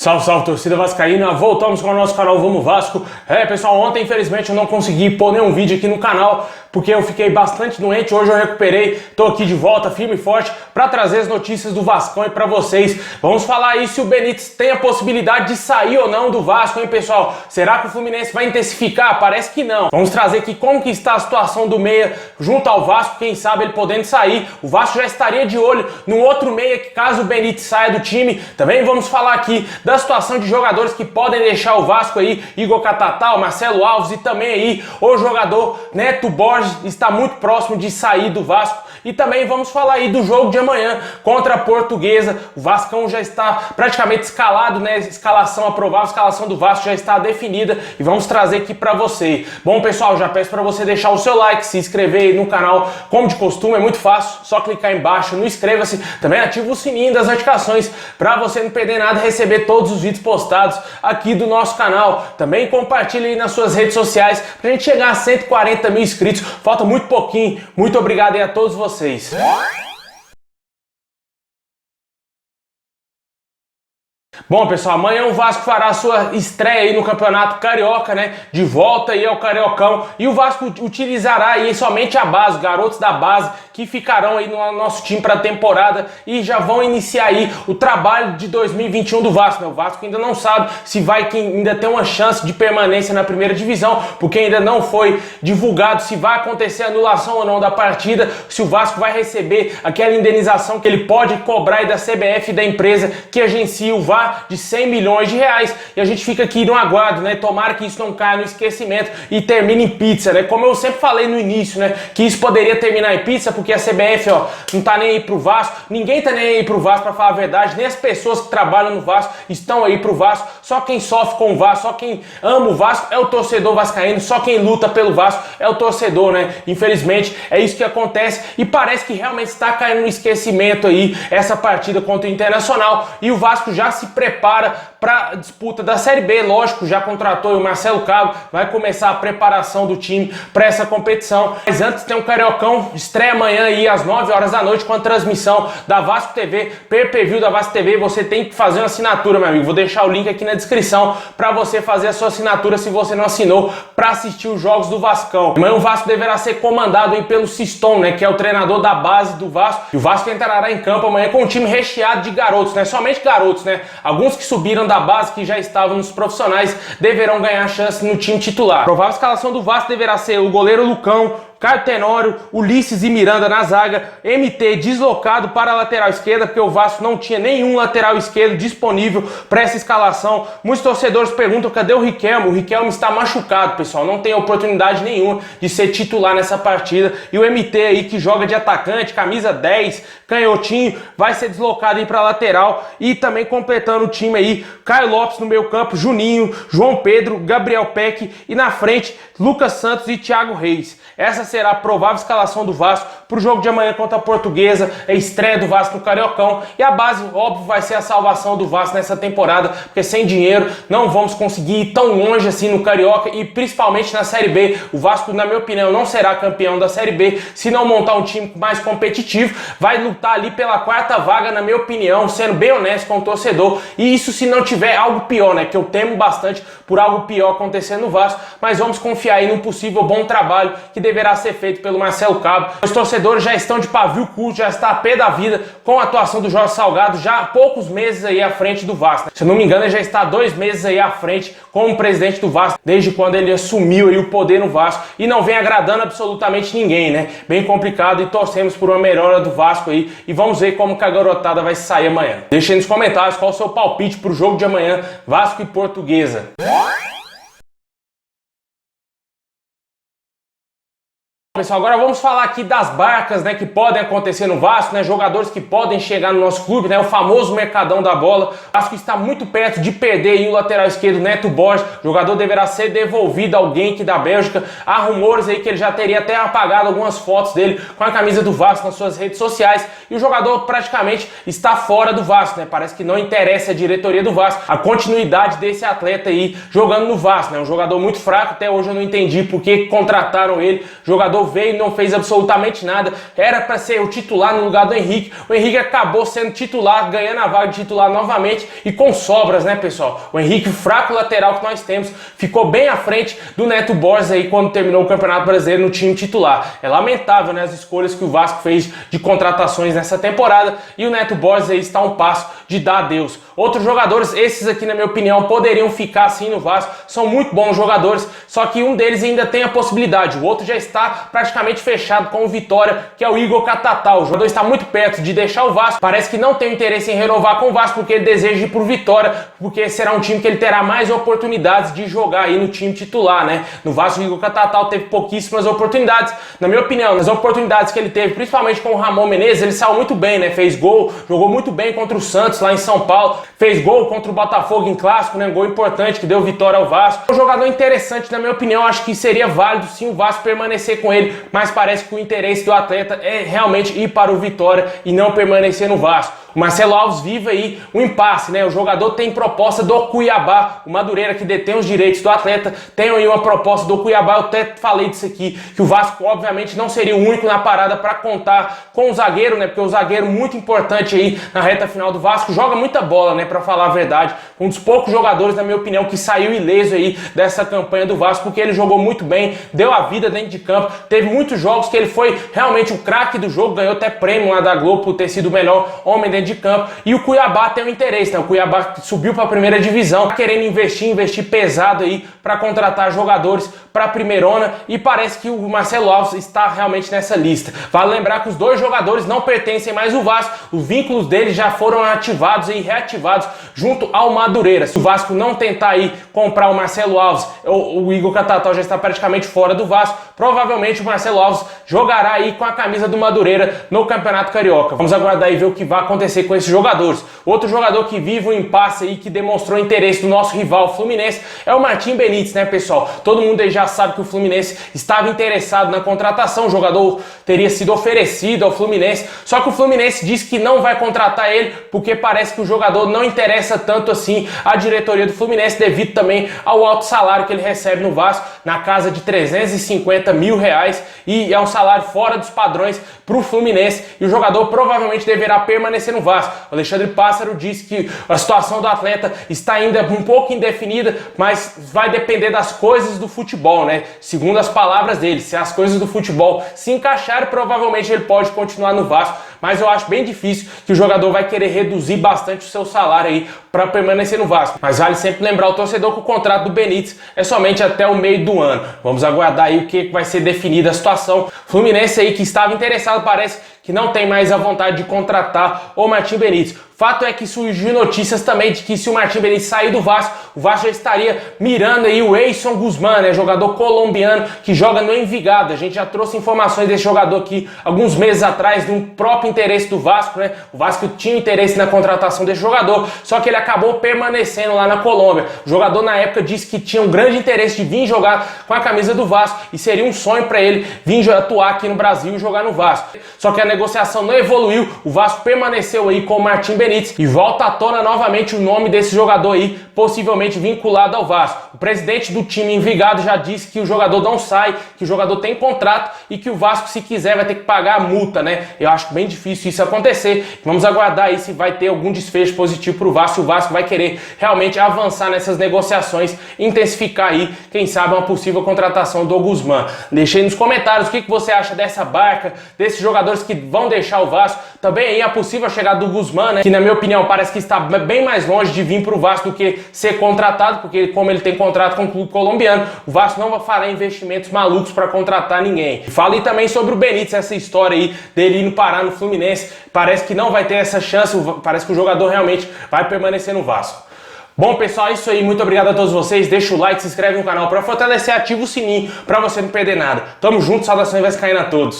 Salve, salve, torcida vascaína, voltamos com o nosso canal Vamos Vasco. Pessoal, ontem infelizmente eu não consegui pôr nenhum vídeo aqui no canal, porque eu fiquei bastante doente. Hoje eu recuperei, tô aqui de volta firme e forte para trazer as notícias do Vascão e para vocês. Vamos falar aí se o Benítez tem a possibilidade de sair ou não do Vasco, hein, pessoal? Será que o Fluminense vai intensificar? Parece que não. Vamos trazer aqui como que está a situação do meia junto ao Vasco, quem sabe ele podendo sair. O Vasco já estaria de olho no outro meia que caso o Benítez saia do time. Também vamos falar aqui da situação de jogadores que podem deixar o Vasco aí, Igor Catatal, Marcelo Alves e também aí o jogador Neto Borges está muito próximo de sair do Vasco. E também vamos falar aí do jogo de amanhã contra a Portuguesa. O Vascão já está praticamente escalado, né? Escalação aprovada, a escalação do Vasco já está definida e vamos trazer aqui para você. Bom, pessoal, já peço para você deixar o seu like, se inscrever aí no canal, como de costume, é muito fácil, só clicar embaixo no inscreva-se. Também ativa o sininho das notificações para você não perder nada e receber todos os vídeos postados aqui do nosso canal. Também compartilhe aí nas suas redes sociais pra gente chegar a 140 mil inscritos. Falta muito pouquinho. Muito obrigado aí a todos vocês. Bom, pessoal, amanhã o Vasco fará a sua estreia aí no Campeonato Carioca, né? De volta aí ao Cariocão. E o Vasco utilizará aí somente a base, garotos da base, que ficarão aí no nosso time para a temporada e já vão iniciar aí o trabalho de 2021 do Vasco, né? O Vasco ainda não sabe se vai ainda ter uma chance de permanência na primeira divisão, porque ainda não foi divulgado se vai acontecer a anulação ou não da partida, se o Vasco vai receber aquela indenização que ele pode cobrar aí da CBF e da empresa que agencia o VAR de 100 milhões de reais. E a gente fica aqui no aguardo, né? Tomara que isso não caia no esquecimento e termine em pizza, né? Como eu sempre falei no início, né? Que isso poderia terminar em pizza, porque a CBF, ó, não tá nem aí pro Vasco, ninguém tá nem aí pro Vasco, pra falar a verdade, nem as pessoas que trabalham no Vasco estão aí pro Vasco. Só quem sofre com o Vasco, só quem ama o Vasco é o torcedor vascaíno, só quem luta pelo Vasco é o torcedor, né? Infelizmente, é isso que acontece e parece que realmente está caindo no esquecimento aí essa partida contra o Internacional e o Vasco já se prepara para a disputa da Série B, lógico, já contratou o Marcelo Cabo, vai começar a preparação do time para essa competição. Mas antes tem um Cariocão, estreia amanhã aí às 9 horas da noite com a transmissão da Vasco TV, pay-per-view da Vasco TV. Você tem que fazer uma assinatura, meu amigo. Vou deixar o link aqui na descrição para você fazer a sua assinatura se você não assinou para assistir os jogos do Vascão. Amanhã o Vasco deverá ser comandado aí pelo Siston, né, que é o treinador da base do Vasco. E o Vasco entrará em campo amanhã com um time recheado de garotos, né? Somente garotos, né? Alguns que subiram da base, que já estavam nos profissionais, deverão ganhar chance no time titular. A provável escalação do Vasco deverá ser o goleiro Lucão, Caio Tenório, Ulisses e Miranda na zaga, MT deslocado para a lateral esquerda, porque o Vasco não tinha nenhum lateral esquerdo disponível para essa escalação. Muitos torcedores perguntam cadê o Riquelme? O Riquelme está machucado, pessoal, não tem oportunidade nenhuma de ser titular nessa partida. E o MT aí, que joga de atacante, camisa 10, canhotinho, vai ser deslocado aí para a lateral. E também completando o time aí, Caio Lopes no meio campo, Juninho, João Pedro, Gabriel Peck e na frente, Lucas Santos e Thiago Reis. Essa será a provável escalação do Vasco para o jogo de amanhã contra a Portuguesa, a estreia do Vasco no Cariocão. E a base, óbvio, vai ser a salvação do Vasco nessa temporada, porque sem dinheiro não vamos conseguir ir tão longe assim no Carioca e principalmente na Série B. O Vasco, na minha opinião, não será campeão da Série B se não montar um time mais competitivo. Vai lutar ali pela quarta vaga, na minha opinião, sendo bem honesto com o torcedor. E isso se não tiver algo pior, né? Que eu temo bastante por algo pior acontecer no Vasco, mas vamos confiar aí num possível bom trabalho que deverá ser feito pelo Marcelo Cabo. Os torcedores já estão de pavio curto, já está a pé da vida com a atuação do Jorge Salgado, já há poucos meses aí à frente do Vasco. Se eu não me engano, ele já está há 2 meses aí à frente como presidente do Vasco, desde quando ele assumiu aí o poder no Vasco e não vem agradando absolutamente ninguém, né? Bem complicado e torcemos por uma melhora do Vasco aí e vamos ver como que a garotada vai sair amanhã. Deixe aí nos comentários qual o seu palpite para o jogo de amanhã, Vasco e Portuguesa. Pessoal, agora vamos falar aqui das barcas, né, que podem acontecer no Vasco, né, jogadores que podem chegar no nosso clube, né, o famoso mercadão da bola. O Vasco está muito perto de perder aí o lateral esquerdo Neto Borges. O jogador deverá ser devolvido ao Genk da Bélgica. Há rumores aí que ele já teria até apagado algumas fotos dele com a camisa do Vasco nas suas redes sociais. E o jogador praticamente está fora do Vasco, né? Parece que não interessa a diretoria do Vasco a continuidade desse atleta aí jogando no Vasco, né? Um jogador muito fraco, até hoje eu não entendi por que contrataram ele. Jogador jogador veio e não fez absolutamente nada, era para ser o titular no lugar do Henrique. O Henrique acabou sendo titular, ganhando a vaga de titular novamente e com sobras, né, pessoal? O Henrique, fraco lateral que nós temos, ficou bem à frente do Neto Borges aí quando terminou o Campeonato Brasileiro no time titular. É lamentável, né, as escolhas que o Vasco fez de contratações nessa temporada, e o Neto Borges aí está a um passo de dar adeus. Outros jogadores, esses aqui na minha opinião, poderiam ficar assim no Vasco, são muito bons jogadores, só que um deles ainda tem a possibilidade, o outro já está praticamente fechado com o Vitória, que é o Igor Catatal. O jogador está muito perto de deixar o Vasco, parece que não tem interesse em renovar com o Vasco, porque ele deseja ir pro Vitória, porque será um time que ele terá mais oportunidades de jogar aí no time titular, né? No Vasco, o Igor Catatal teve pouquíssimas oportunidades, na minha opinião, nas oportunidades que ele teve, principalmente com o Ramon Menezes, ele saiu muito bem, né? Fez gol, jogou muito bem contra o Santos lá em São Paulo, fez gol contra o Botafogo em clássico, né? Um gol importante que deu vitória ao Vasco. Um jogador interessante, na minha opinião, acho que seria válido sim o Vasco permanecer com ele, mas parece que o interesse do atleta é realmente ir para o Vitória e não permanecer no Vasco. O Marcelo Alves vive aí um impasse, né? O jogador tem proposta do Cuiabá, o Madureira, que detém os direitos do atleta, tem aí uma proposta do Cuiabá. Eu até falei disso aqui, que o Vasco obviamente não seria o único na parada para contar com o zagueiro, né? Porque o zagueiro muito importante aí na reta final do Vasco, joga muita bola, né? Para falar a verdade, um dos poucos jogadores, na minha opinião, que saiu ileso aí dessa campanha do Vasco, porque ele jogou muito bem, deu a vida dentro de campo, teve muitos jogos que ele foi realmente o craque do jogo, ganhou até prêmio lá da Globo por ter sido o melhor homem dentro de campo. E o Cuiabá tem um interesse, né? O Cuiabá subiu para a primeira divisão, tá querendo investir pesado aí para contratar jogadores para a primeirona, e parece que o Marcelo Alves está realmente nessa lista. Vale lembrar que os dois jogadores não pertencem mais ao Vasco, os vínculos deles já foram ativados e reativados junto ao Madureira. Se o Vasco não tentar aí comprar o Marcelo Alves, o Igor Catatal já está praticamente fora do Vasco, provavelmente o Marcelo Alves jogará aí com a camisa do Madureira no Campeonato Carioca. Vamos aguardar e ver o que vai acontecer com esses jogadores. Outro jogador que vive um impasse aí, que demonstrou interesse do nosso rival Fluminense, é o Martim Benítez, né, pessoal? Todo mundo aí já sabe que o Fluminense estava interessado na contratação, o jogador teria sido oferecido ao Fluminense, só que o Fluminense disse que não vai contratar ele, porque parece que o jogador não interessa tanto assim à diretoria do Fluminense, devido também ao alto salário que ele recebe no Vasco, na casa de 350 mil reais, e é um salário fora dos padrões para o Fluminense, e o jogador provavelmente deverá permanecer no Vasco. O Alexandre Pássaro disse que a situação do atleta está ainda um pouco indefinida, mas vai depender das coisas do futebol, né? Segundo as palavras dele, se as coisas do futebol se encaixarem, provavelmente ele pode continuar no Vasco, mas eu acho bem difícil que o jogador vai querer reduzir bastante o seu salário aí para permanecer no Vasco. Mas vale sempre lembrar o torcedor que o contrato do Benítez é somente até o meio do ano. Vamos aguardar aí o que vai ser definida a situação. Fluminense aí que estava interessado, parece que não tem mais a vontade de contratar o Martim Benítez. Fato é que surgiu notícias também de que se o Martim Benítez sair do Vasco, o Vasco já estaria mirando aí o Eison Guzmán, né, jogador colombiano que joga no Envigado. A gente já trouxe informações desse jogador aqui alguns meses atrás, de um próprio interesse do Vasco, né? O Vasco tinha interesse na contratação desse jogador, só que ele acabou permanecendo lá na Colômbia. O jogador na época disse que tinha um grande interesse de vir jogar com a camisa do Vasco e seria um sonho para ele vir atuar aqui no Brasil e jogar no Vasco. Só que a negociação não evoluiu, o Vasco permaneceu aí com o Martim Benítez e volta à tona novamente o nome desse jogador aí, possivelmente vinculado ao Vasco. O presidente do time Envigado já disse que o jogador não sai, que o jogador tem contrato e que o Vasco, se quiser, vai ter que pagar a multa, né? Eu acho bem difícil isso acontecer. Vamos aguardar aí se vai ter algum desfecho positivo para o Vasco, se o Vasco vai querer realmente avançar nessas negociações, intensificar aí, quem sabe, uma possível contratação do Guzmán. Deixe aí nos comentários o que você acha dessa barca, desses jogadores que vão deixar o Vasco. Também aí a possível chegada do Guzmán, né? Que na minha opinião parece que está bem mais longe de vir para o Vasco do que ser contratado, porque como ele tem contrato com o clube colombiano, o Vasco não vai fazer investimentos malucos para contratar ninguém. Falei também sobre o Benítez, essa história aí dele indo parar no Fluminense, parece que não vai ter essa chance, parece que o jogador realmente vai permanecer no Vasco. Bom, pessoal, é isso aí. Muito obrigado a todos vocês. Deixa o like, se inscreve no canal para fortalecer, ativa o sininho para você não perder nada. Tamo junto, saudações vascaínas a todos.